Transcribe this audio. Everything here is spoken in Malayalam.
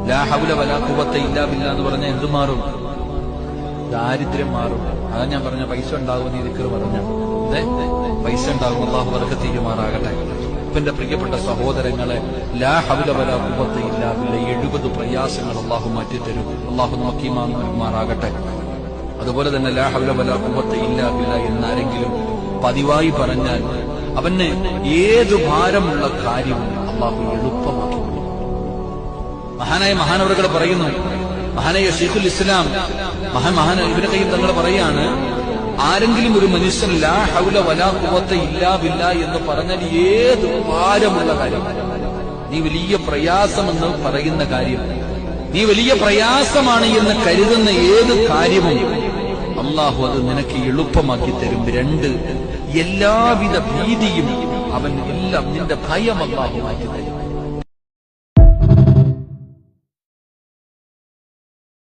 ലാ ഹൗല വലാ ഖുവത ഇല്ലാ ബില്ലാ എന്ന് പറഞ്ഞാൽ എന്ത് മാറും? ദാരിദ്ര്യം മാറും. അതാ ഞാൻ പറഞ്ഞ പൈസ ഉണ്ടാകുമെന്ന് ഈ ദിക്ർ പറഞ്ഞ പൈസ ഉണ്ടാകും. അല്ലാഹു ബർക്കത്ത് ചെയ്യുമാറാകട്ടെ. എന്റെ പ്രിയപ്പെട്ട സഹോദരങ്ങളെ, ലാ ഹൗല വലാ ഖുവത ഇല്ലാ ബില്ലാ 70 പ്രയാസങ്ങൾ അല്ലാഹു മാറ്റിത്തരും. അല്ലാഹു നമുക്ക് ഈമാൻ നൽകുമാറാകട്ടെ. അതുപോലെ തന്നെ ലാ ഹൗല വലാ ഖുവത ഇല്ലാ ബില്ലാ എന്നാരെങ്കിലും പതിവായി പറഞ്ഞാൽ അവന് ഏതു ഭാരമുള്ള കാര്യവും അല്ലാഹു എളുപ്പമാക്കി. മഹാനവറുകൾ പറയുന്നു, മഹാനായ ശൈഖുൽ ഇസ്ലാം ഇബ്നു ഖയ്യിം തങ്ങൾ പറയാണ്, ആരെങ്കിലും ഒരു മനുഷ്യൻ ലാ ഹൗല വലാ ഖുവത ഇല്ലാ ബില്ലാ എന്ന് പറഞ്ഞാൽ ഏത് ഭാരമുള്ള കാര്യം, നീ വലിയ പ്രയാസമെന്ന് പറയുന്ന കാര്യം, നീ വലിയ പ്രയാസമാണ് എന്ന് കരുതുന്ന ഏത് കാര്യവും അല്ലാഹു അത് നിനക്ക് എളുപ്പമാക്കി തരും. 2, എല്ലാവിധ ഭീതിയും അവൻ എല്ലാം നിന്റെ ഭയം അല്ലാഹു മാറ്റി തരും.